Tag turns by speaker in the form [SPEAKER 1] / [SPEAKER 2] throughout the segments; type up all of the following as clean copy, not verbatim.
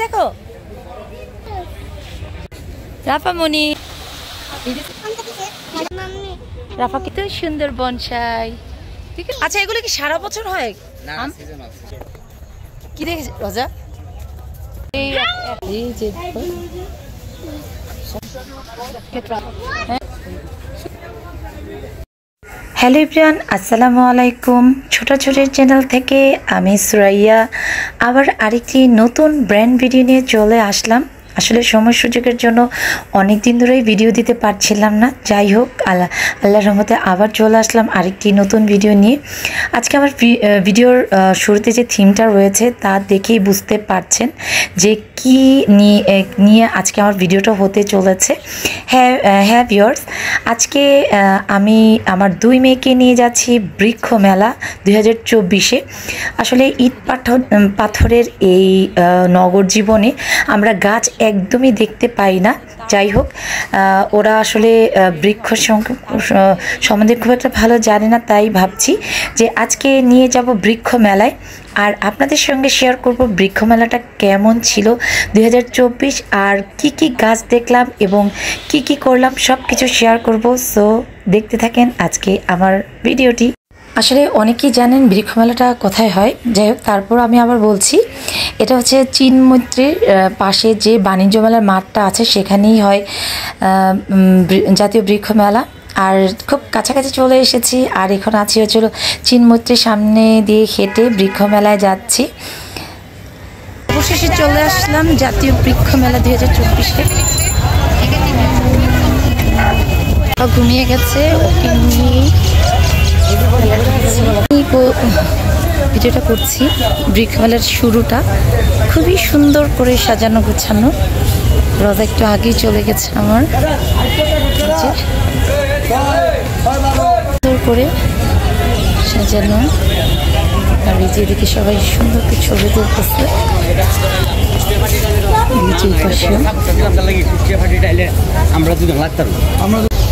[SPEAKER 1] দেখো রাফামণি রাফা কত সুন্দর বনসাই। ঠিক আছে, আচ্ছা এগুলো কি সারা বছর হয়?
[SPEAKER 2] না, সিজন আছে।
[SPEAKER 1] কি দেখেছ রোজা? এই যে হ্যালো এভরিওয়ান, আসসালামু আলাইকুম। ছোটা ছোটের চ্যানেল থেকে আমি সুরাইয়া আবার আরেকটি নতুন ব্র্যান্ড ভিডিও নিয়ে চলে আসলাম। আসলে সময় সুযোগের জন্য অনেক দিন ধরেই ভিডিও দিতে পারছিলাম না। যাই হোক, আল্লাহর রহমতে আবার চলে আসলাম আরেকটি নতুন ভিডিও নিয়ে। আজকে আমার ভিডিওর শুরুতে যে থিমটা রয়েছে তা দেখেই বুঝতে পারছেন যে কি নিয়ে আজকে আমার ভিডিওটা হতে চলেছে। হ্যাঁ ভিউয়ার্স, আজকে আমি আমার দুই মেয়েকে নিয়ে যাচ্ছি বৃক্ষ মেলা 2024-এ। আসলে ইট পাথরের এই নগর জীবনে আমরা গাছ একদমই দেখতে পাই না। যাই হোক, ওরা আসলে বৃক্ষ সম্বন্ধে খুব একটা ভালো জানে না, তাই ভাবছি যে আজকে নিয়ে যাব বৃক্ষ মেলায় আর আপনাদের সঙ্গে শেয়ার করব বৃক্ষ মেলাটা কেমন ছিল 2024 আর কি গাছ দেখলাম এবং কি করলাম সব কিছু শেয়ার করব। সো দেখতে থাকেন আজকে আমার ভিডিওটি। আসলে অনেকেই জানেন বৃক্ষ মেলাটা কোথায় হয়, যাই হোক তারপর আমি আবার বলছি, এটা হচ্ছে চীনমৈত্রীর পাশে যে বাণিজ্য মেলার মাঠটা আছে সেখানেই হয় জাতীয় বৃক্ষ মেলা। আর খুব কাছাকাছি চলে এসেছি আর এখন আছি হচ্ছিল চীনমৈত্রীর সামনে দিয়ে হেঁটে বৃক্ষ মেলায় যাচ্ছি। অবশেষে চলে আসলাম জাতীয় বৃক্ষ মেলা 2024-এ। ঘুমিয়ে গেছে, ওকে নিয়ে ভিডিওটা করছি। বৃক্ষ মেলার শুরুটা খুবই সুন্দর করে সাজানো গোছানো। রোজা একটু আগেই চলে গেছে আমার, সুন্দর করে সাজানো। আর এই যে এদিকে সবাই সুন্দর করে ছবি তুলতেছে।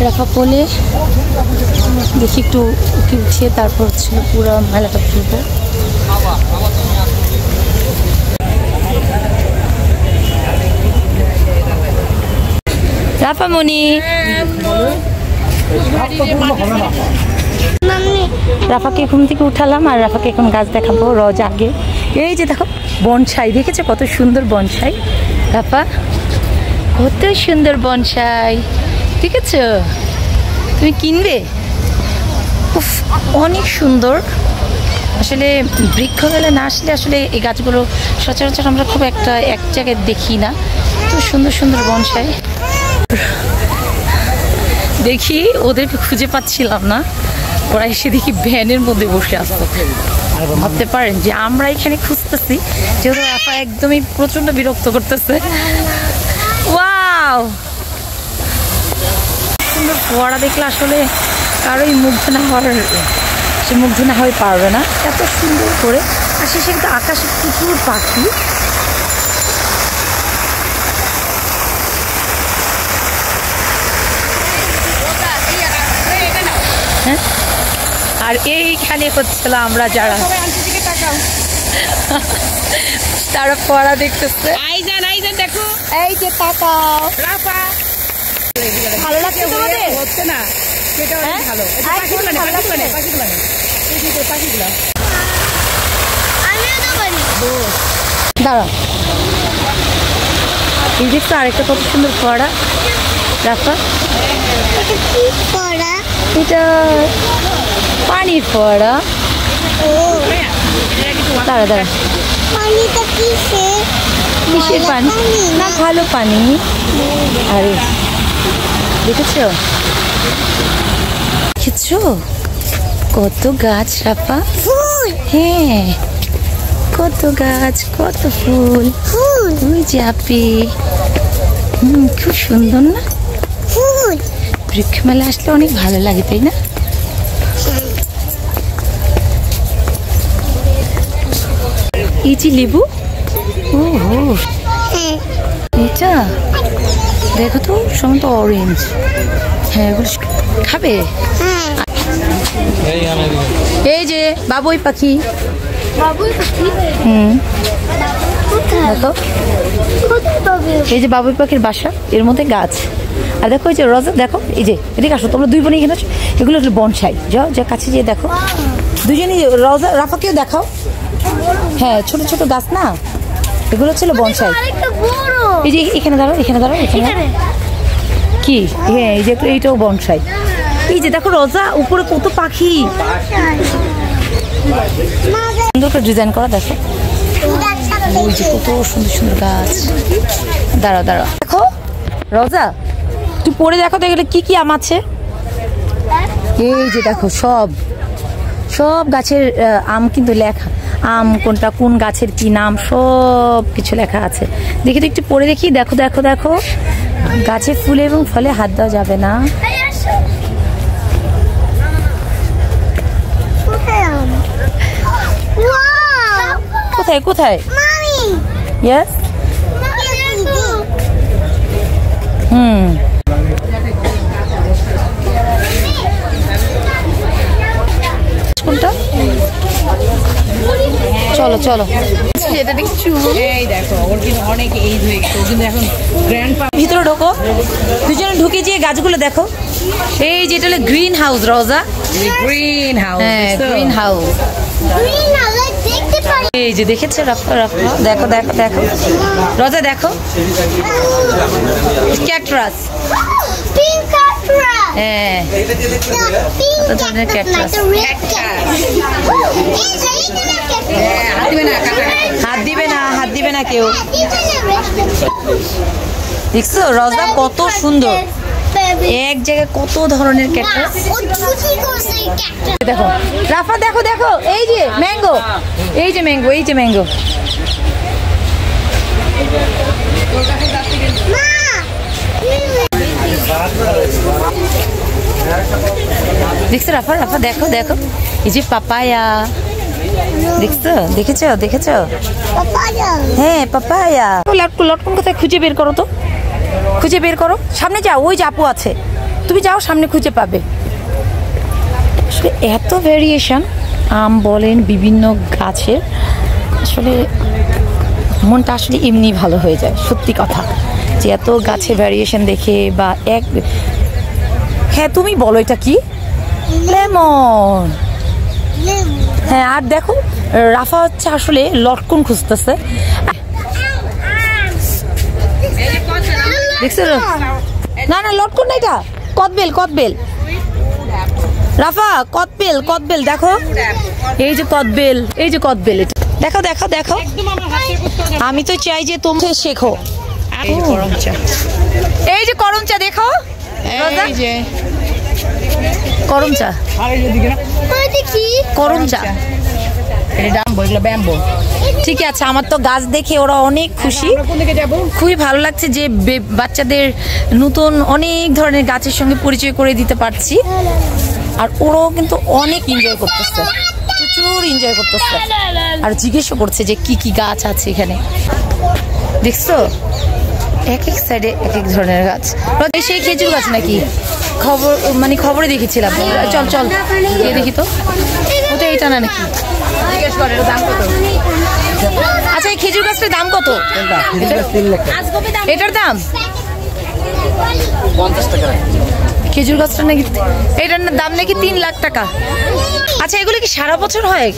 [SPEAKER 1] রাফা কোলে দেখি একটু উঠে উঠিয়ে তারপর ছিল পুরো মেলাটা ঘুরবো। রাফামণি, রাফাকে ঘুম থেকে উঠালাম আর রাফাকে এখন গাছ দেখাবো। রোজ আগে এই যে দেখো বনসাই, দেখেছো কত সুন্দর বনসাই? রাফা কত সুন্দর বনসাই, ঠিক আছে? তুমি কিনবে? অনেক সুন্দর। আসলে বৃক্ষ মেলা না আসলে আসলে এই গাছগুলো সচরাচর আমরা খুব একটা এক জায়গায় দেখি না। তো সুন্দর সুন্দর বনসাই দেখি, ওদেরকে খুঁজে পাচ্ছিলাম না। ওরা এসে দেখি ভ্যানের মধ্যে বসে আসতো। ভাবতে পারেন যে আমরা এখানে খুঁজতেছি, যেহেতু আপা একদমই প্রচন্ড বিরক্ত করতেছে। ওয়াও, সুন্দর ফোয়ারা দেখলে আসলে কারোই মুগ্ধ না হওয়ার, সে মুগ্ধ না হয়ে পারবে না, এত সুন্দর করে। আর শেষে কিন্তু আকাশে প্রচুর পাখি। হ্যাঁ, আর এইখানে হচ্ছিল আমরা যারা তারা ফোয়ারা দেখতেছে। দেখো এই যে তাকাও, ভালো লাগছে তোমাদের? হচ্ছে না সেটা ভালো। দাঁড়া, এই দেখছো আরেকটা কত সুন্দর ফোয়ারা। রাফা, এটা পানির ফোয়ারা। দাঁড়া দাঁড়া, কিসের পানি? না ভালো পানি। আরে দেখেছো দেখেছো কত গাছ রাফা? হ্যাঁ, কত গাছ, কত ফুল। ওই যে আপি, খুব সুন্দর না? বৃক্ষ মেলা আসলে অনেক ভালো লাগে, তাই না? এই যে লেবু, ও এটা দেখো তো সম্ভবত অরেঞ্জ। হ্যাঁ, এগুলো খাবে? এই যে বাবুই পাখি। দেখো এই যে বাবুই পাখির বাসা, এর মধ্যে গাছ। আর দেখো এই যে রোজা, দেখো এই যে এদিকে আসো তোমরা দুই বোন এখানে। এগুলো হলো বনসাই। যাও যা কাছে যেয়ে দেখো দুজনই। রোজা রাফাকেও দেখাও। হ্যাঁ ছোট ছোট গাছ না, এগুলো ছিল বনসাই। এই যে এখানে দাঁড়াও, এখানে দাঁড়াও, এখানে কি? হ্যাঁ এই যে এইটাও বনসাই। এই যে দেখো রোজা উপরে কত পাখি, সুন্দর করে ডিজাইন করা। দেখো ওই যে কত সুন্দর সুন্দর গাছ। দাঁড়াও দাঁড়াও, দেখো রোজা তুই পরে দেখো তো এগুলো কি কি আম আছে। এই যে দেখো সব সব গাছের আম কিন্তু লেখা, আম কোনটা কোন গাছের কি নাম সব কিছু লেখা আছে। দেখি তো একটু পরে দেখি। দেখো দেখো দেখো গাছে ফুলে এবং ফলে হাত দেওয়া যাবে না। কোথায় কোথায়? ইয়েস কোনটা? চলো চলো ভিতরে ঢোকো, দুজনে ঢুকে যেয়ে গাছগুলো দেখো। এই যেটা হলো গ্রিন হাউস রোজা, গ্রিন হাউস। হ্যাঁ গ্রিন হাউস। এই যে দেখেছো রাফা, রাফা দেখো দেখো দেখো রোজা দেখো ক্যাকটাস। হ্যাঁ হাত দিবে না, হাত দিবে না কেউ। দেখছো রোজা কত সুন্দর, এক জায়গায় কত ধরনের ক্যাকটাস। দেখো রাফা দেখো দেখো এই যে ম্যাঙ্গো, এই যে ম্যাঙ্গো, এই যে ম্যাঙ্গো। দেখছো রাফা, রাফা দেখো দেখো এই যে পাপায়া। দেখছো দেখেছো দেখেছো? হ্যাঁ পাপায়া। লটকন, লটকন কোথায় খুঁজে বের করো তো, খুঁজে বের করো। সামনে যাও, ওই যে আপু আছে, তুমি যাও সামনে খুঁজে পাবে। আসলে এত ভ্যারিয়েশন আম বলেন বিভিন্ন গাছের, আসলে মনটা আসলে এমনি ভালো হয়ে যায়। সত্যি কথা যে এত গাছের ভ্যারিয়েশন দেখে বা এক। হ্যাঁ তুমি বলো এটা কি? লেমন। হ্যাঁ আর দেখো রাফা হচ্ছে আসলে লটকন খুঁজতেছে। দেখছো না না লটকন না, এটা কদবেল, কদবেল রাফা, কদবেল, কদবেল দেখো। এই যে কদবেল, এই যে কদবেল, এটা দেখো দেখো দেখো। আমি তো চাই যে তোমরা শেখো। এই যে করম চা দেখো, করম চা, করম চা। ঠিক আছে, আমার তো গাছ দেখে ওরা অনেক খুশি, খুবই ভালো লাগছে যে বাচ্চাদের নতুন অনেক ধরনের গাছের সঙ্গে পরিচয় করে দিতে পারছি। আর ওরাও কিন্তু অনেক এনজয় করতেছে, প্রচুর এনজয় করতেছে। আর জিজ্ঞেসও করছে যে কি কি গাছ আছে এখানে। দেখছো এক এক সাইডে এক এক ধরনের গাছ। সেই খেজুর গাছ নাকি খবর, মানে খবরে দেখেছিলাম। চল চল গিয়ে দেখি তো, ওটা এইটা না নাকি? আচ্ছা এই খেজুর গাছটার দাম কত? এটার দাম 50 টাকা। খেজুর গাছটা নাকি এটার দাম নাকি 3 লাখ টাকা। আচ্ছা এগুলো কি সারা বছর হয়?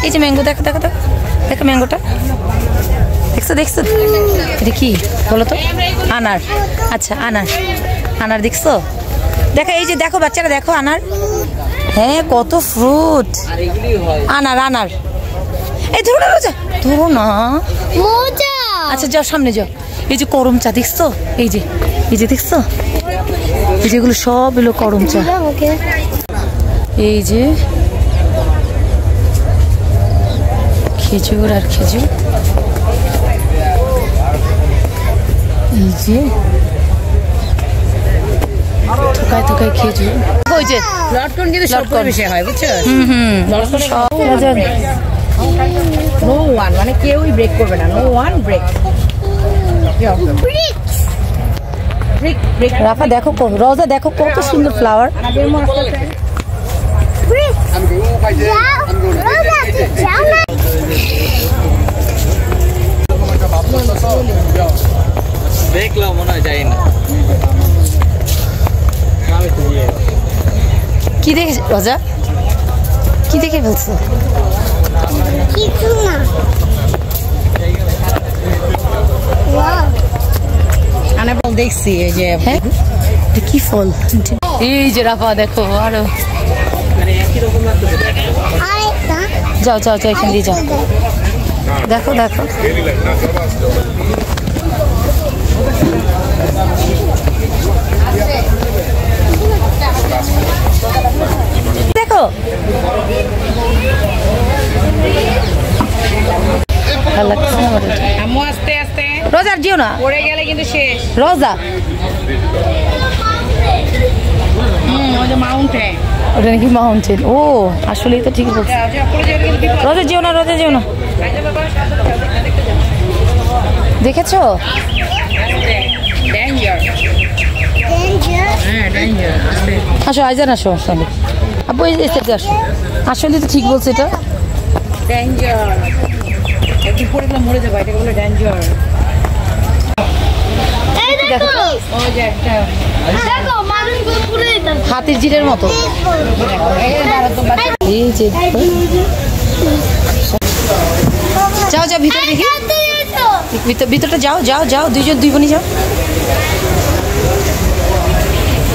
[SPEAKER 1] এই যে ম্যাঙ্গো দেখো দেখো দেখো দেখো ম্যাঙ্গোটা দেখছো দেখছো? এটা কি বলো তো? আনার। আচ্ছা আনার, আনার দেখছো? দেখো এই যে দেখো বাচ্চারা দেখো আনার। হ্যাঁ কত ফ্রুট। আনার আনার। এই ধরো না রোজা, ধরো না। আচ্ছা যাও সামনে যাও। এই যে করম চা দেখছো? এই যে এই যে দেখছো? এই যেগুলো সব এলো করম চা। এই যে খেজুর আর খেজুর। এই যে থোকায় থোকায় খেজুর। ওই যে লটকন কিন্তু সব বেশি হয় বুঝছো? লটকন সব নো ওয়ান, মানে কেউই ব্রেক করবে না। No one break.
[SPEAKER 2] রাফা দেখো রোজা দেখো কত সুন্দর ফ্লাওয়ার।
[SPEAKER 3] দেখলাম মনে হয় যাই না।
[SPEAKER 2] কি দেখে রোজা, কি দেখে বলছো?
[SPEAKER 4] কিছু না।
[SPEAKER 2] দেখছি এই যে কি ফল, এই যে রাফা দেখো আরো। যাও যাও যাও এখান দিয়ে যাও, দেখো দেখো দেখো। ভালো লাগছে না আমার এটা।
[SPEAKER 5] আম্মু আস্তে আস্তে
[SPEAKER 2] রোজার জিও না,
[SPEAKER 5] পড়ে গেলে কিন্তু শেষ।
[SPEAKER 2] রোজা
[SPEAKER 5] ওই যে মাউন্টেন,
[SPEAKER 2] ওটা নাকি মাউন্টেন। ও আসলেই তো ঠিক বলছো।
[SPEAKER 5] পড়ে যাবে কিন্তু বিপদ।
[SPEAKER 2] রোজা জিও না, রোজা জিও না। দেখেছো?
[SPEAKER 5] ডেঞ্জার, হ্যাঁ ডেঞ্জার।
[SPEAKER 2] আসো আইজান, আসো আসলে আপু এই থেকে আসো। আসলে তো ঠিক বলছে এটা।
[SPEAKER 5] ডেঞ্জার, একদিন পড়ে গেলে মরে যাবে, এটাকে বলে ডেঞ্জার।
[SPEAKER 2] দেখো
[SPEAKER 5] ওই যে একটা
[SPEAKER 4] দেখো মানুষগুলো পুরো
[SPEAKER 2] হাতির জিরের মতো। এই যে যাও যাও ভিতরে দেখি, ভিতরটা যাও যাও যাও, দুইজন দুই বোনই যাও।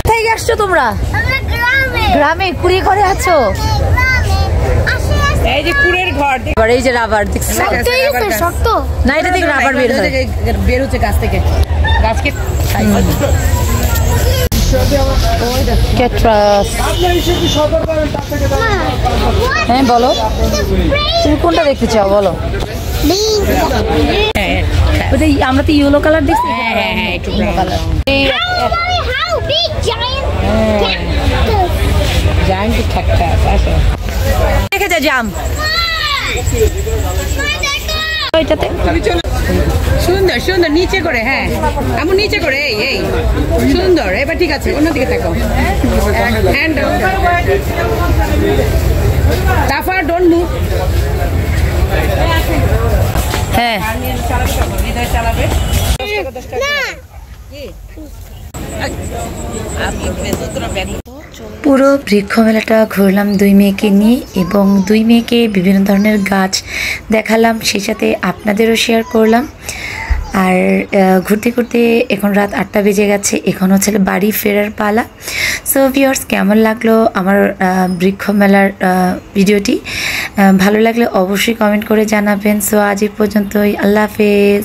[SPEAKER 2] কোথায় আসছো তোমরা?
[SPEAKER 4] আমরা গ্রামে
[SPEAKER 2] গ্রামে কুড়িয়ে ঘরে আছো?
[SPEAKER 5] এই যে কুড়ের ঘর
[SPEAKER 2] এবার এই যে রাবার দেখছো
[SPEAKER 4] শক্ত
[SPEAKER 2] না, এটা থেকে রাবার বের হয়।
[SPEAKER 5] বের হচ্ছে গাছ থেকে, গাছকে
[SPEAKER 2] ক্যাটরাস। হ্যাঁ বলো, তুমি কোনটা দেখতে চাও বলো? ওটাই আমরা তো ইয়েলো কালার দেখছি।
[SPEAKER 5] হ্যাঁ হ্যাঁ হ্যাঁ একটু
[SPEAKER 2] colour
[SPEAKER 4] How big giant
[SPEAKER 5] giant cactus. আসো
[SPEAKER 2] দেখে যা জাম ওইটাতে।
[SPEAKER 5] সুন্দর সুন্দর, নিচে করে, হ্যাঁ এমন নিচে করে, এই এই সুন্দর। এবার ঠিক আছে, অন্যদিকে থাকো। হ্যান্ড তারপর ডোন্ট মুভ।
[SPEAKER 2] হ্যাঁ
[SPEAKER 5] চালাবে
[SPEAKER 1] পুরো বৃক্ষ মেলাটা ঘুরলাম দুই মেয়েকে নিয়ে, এবং দুই মেয়েকে বিভিন্ন ধরনের গাছ দেখালাম, সেই সাথে আপনাদেরও শেয়ার করলাম। আর ঘুরতে ঘুরতে এখন রাত 8টা বেজে গেছে, এখন হচ্ছে বাড়ি ফেরার পালা। সো ভিউয়ার্স, কেমন লাগলো আমার বৃক্ষ মেলার ভিডিওটি? ভালো লাগলে অবশ্যই কমেন্ট করে জানাবেন। সো আজ এই পর্যন্তই, আল্লাহ হাফেজ।